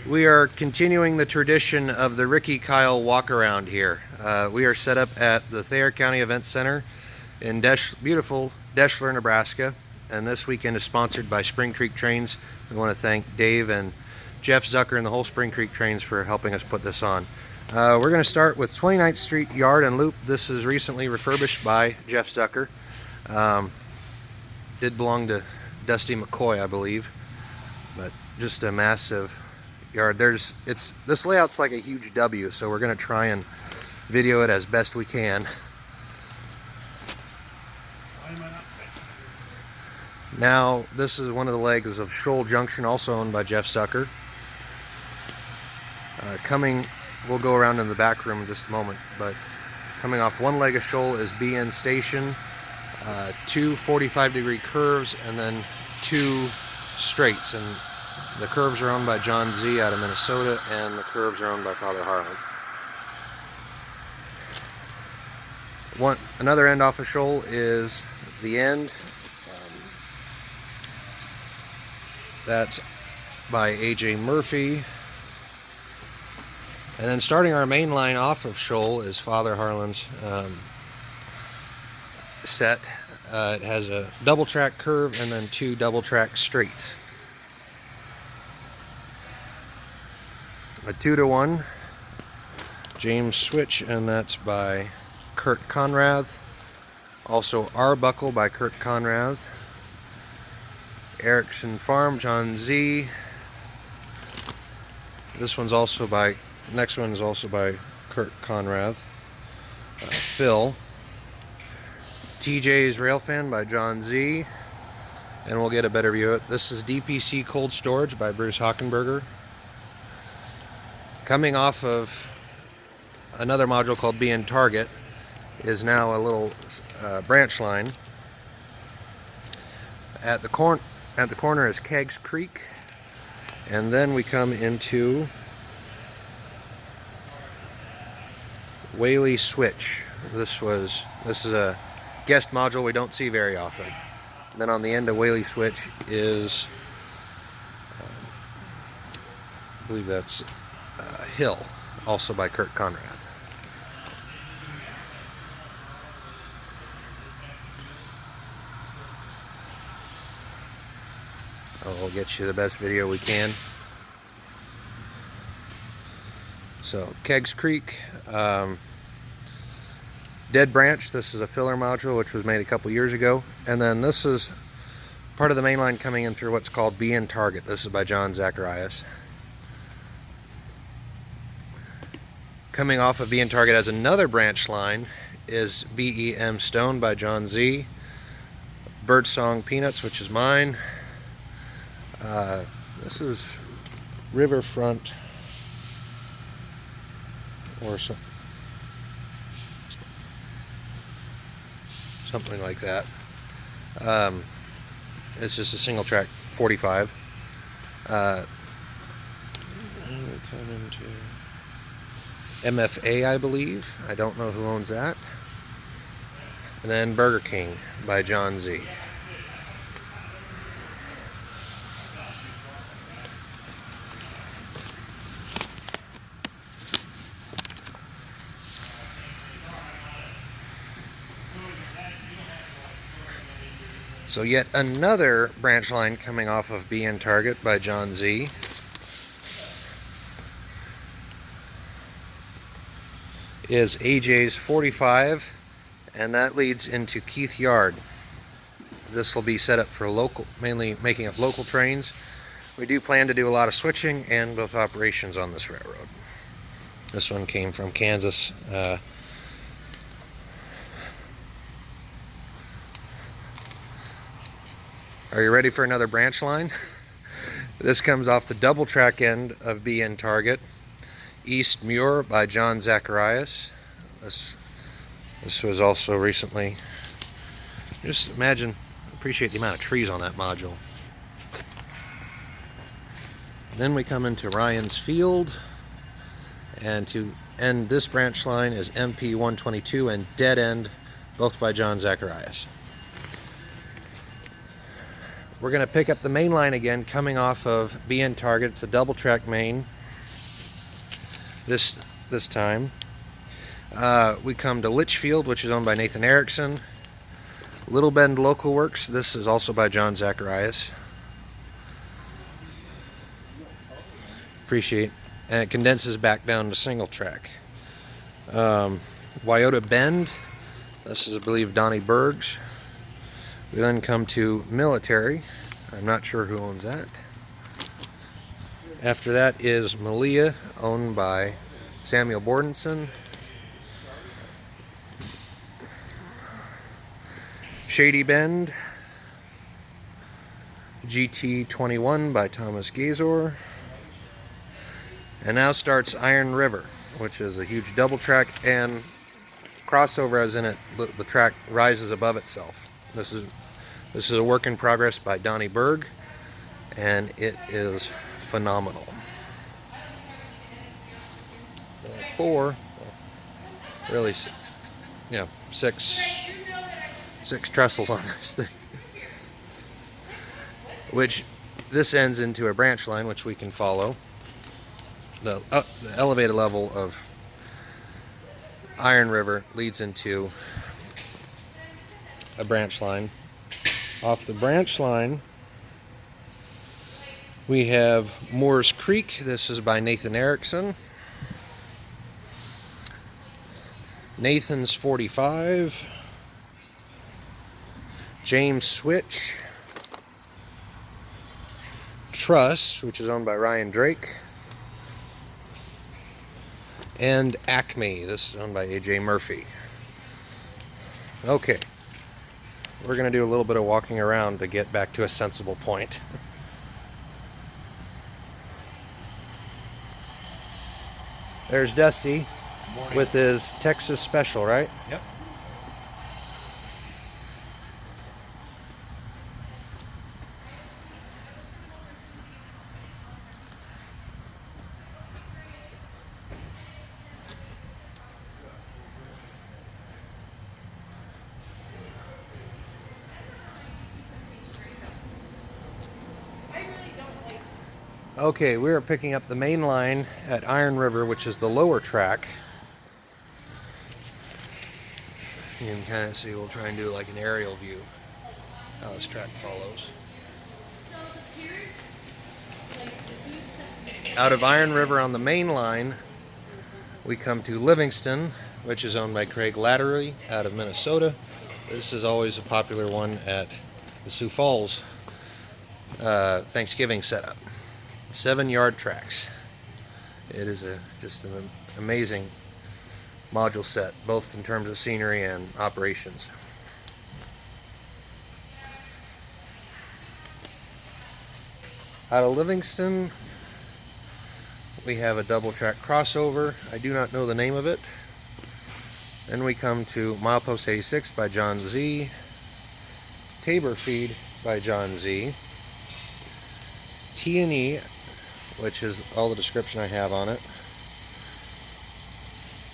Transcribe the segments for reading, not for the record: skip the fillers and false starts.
We are continuing the tradition of the Ricky Kyle walk around here. We are set up at the Thayer County Event Center in beautiful Deshler, Nebraska, and this weekend is sponsored by Spring Creek Trains. We want to thank Dave and Jeff Zucker and the whole Spring Creek Trains for helping us put this on. We're going to start with 29th Street Yard and Loop. This is recently refurbished by Jeff Zucker. Did belong to Dusty McCoy, I believe, but just a massive yard. This layout's like a huge W, so we're going to try and video it as best we can. Now, this is one of the legs of Shoal Junction, also owned by Jeff Zucker. We'll go around in the back room in just a moment, but coming off one leg of Shoal is BN Station, two 45-degree curves, and then two straights. And the curves are owned by John Z out of Minnesota, and the curves are owned by Father Harlan. Another end off of Shoal is the end. That's by AJ Murphy. And then starting our main line off of Shoal is Father Harlan's set. It has a double track curve and then two double track straights. A 2-to-1 James switch, and that's by Kurt Conrath. Also Arbuckle by Kurt Conrath. Erickson Farm, John Z. Next one's also by Kurt Conrath. Phil. TJ's Railfan by John Z. And we'll get a better view of it. This is DPC Cold Storage by Bruce Hockenberger. Coming off of another module called BN Target is now a little branch line. At the corner is Keggs Creek, and then we come into Whaley Switch. This is a guest module we don't see very often. And then on the end of Whaley Switch is, I believe that's Hill, also by Kurt Conrath. We'll get you the best video we can. So, Keggs Creek, Dead Branch. This is a filler module which was made a couple years ago. And then this is part of the main line coming in through what's called BN Target. This is by John Zacharias. Coming off of BN Target as another branch line is BEM Stone by John Z. Birdsong Peanuts, which is mine. This is Riverfront or something like that. It's just a single track 45. Come into MFA, I believe. I don't know who owns that. And then Burger King by John Z. So yet another branch line coming off of BN Target by John Z. Is AJ's 45, and that leads into Keith Yard. This will be set up for mainly making up local trains. We do plan to do a lot of switching and both operations on this railroad. This one came from Kansas. Are you ready for another branch line? This comes off the double track end of BN Target. East Muir by John Zacharias. This was also recently. Just appreciate the amount of trees on that module. Then we come into Ryan's Field, and to end this branch line is MP 122 and Dead End, both by John Zacharias. We're going to pick up the main line again, coming off of BN Target. It's a double track main. This time, we come to Litchfield, which is owned by Nathan Erickson. Little Bend Local Works. This is also by John Zacharias. Appreciate. And it condenses back down to single track. Wyoto Bend. This is, I believe, Donnie Berg's. We then come to Military. I'm not sure who owns that. After that is Malia, owned by Samuel Bordenson. Shady Bend, GT21 by Thomas Gazor. And now starts Iron River, which is a huge double track and crossover, as in it, the track rises above itself. This is a work in progress by Donnie Berg, and it is phenomenal. 4, really, yeah, six trestles on this thing, which this ends into a branch line, which we can follow. The elevated level of Iron River leads into a branch line. Off the branch line, we have Moore's Creek. This is by Nathan Erickson. Nathan's 45. James Switch. Truss, which is owned by Ryan Drake. And Acme. This is owned by AJ Murphy. Okay. We're going to do a little bit of walking around to get back to a sensible point. There's Dusty with his Texas Special, right? Yep. Okay, we are picking up the main line at Iron River, which is the lower track. You can kind of see, we'll try and do like an aerial view how this track follows. Out of Iron River on the main line, we come to Livingston, which is owned by Craig Lattery out of Minnesota. This is always a popular one at the Sioux Falls Thanksgiving setup. 7-yard tracks. It is just an amazing module set, both in terms of scenery and operations. Out of Livingston, we have a double track crossover. I do not know the name of it. Then we come to Milepost 86 by John Z. Tabor Feed by John Z. T&E, which is all the description I have on it.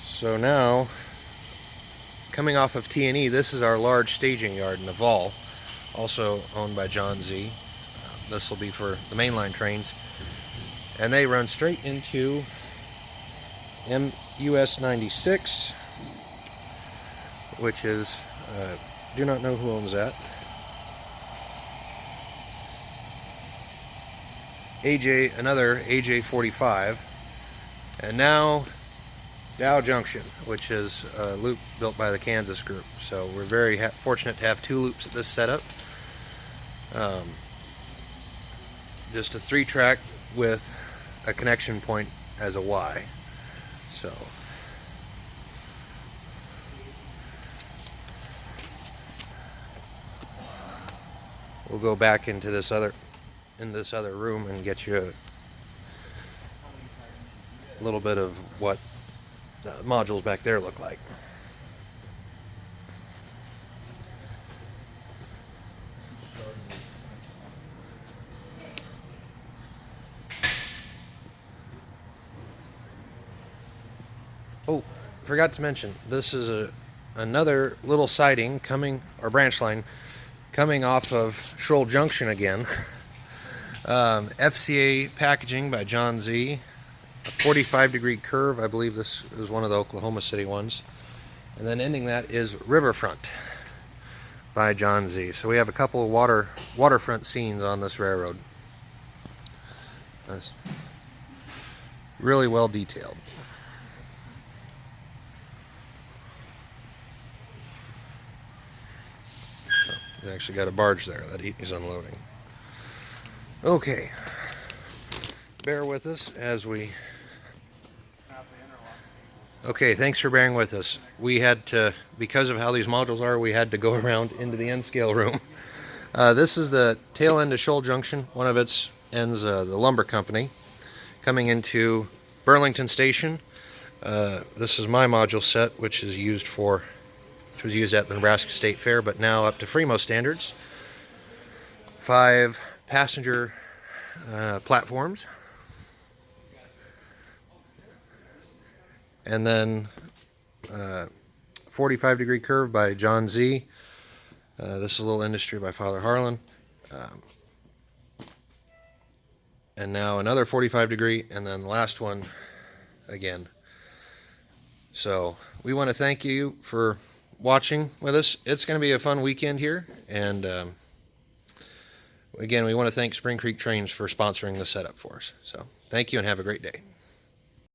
So now, coming off of T&E, this is our large staging yard in Naval, also owned by John Z. This will be for the mainline trains. And they run straight into US 96, which is, do not know who owns that. Another AJ 45, and now Dow Junction, which is a loop built by the Kansas group. So we're very fortunate to have 2 loops at this setup. Just a 3-track with a connection point as a Y. So we'll go back into this other room and get you a little bit of what the modules back there look like. Oh, forgot to mention, this is another little siding coming, or branch line, Coming off of Shoal Junction again. FCA packaging by John Z. A 45-degree curve. I believe this is one of the Oklahoma City ones. And then ending that is Riverfront by John Z. So we have a couple of waterfront scenes on this railroad. That's really well detailed. So he's actually got a barge there that he's unloading. Okay, bear with us as we... Okay, thanks for bearing with us. We had to, because of how these modules are, we had to go around into the end scale room. This is the tail end of Shoal Junction. One of its ends, the lumber company, coming into Burlington Station. This is my module set, which was used at the Nebraska State Fair, but now up to Fremo standards. 5 passenger platforms. And then 45-degree curve by John Z. This is a little industry by Father Harlan. And now another 45-degree, and then the last one again. So we want to thank you for watching with us. It's going to be a fun weekend here, and again, we want to thank Spring Creek Trains for sponsoring the setup for us. So thank you and have a great day.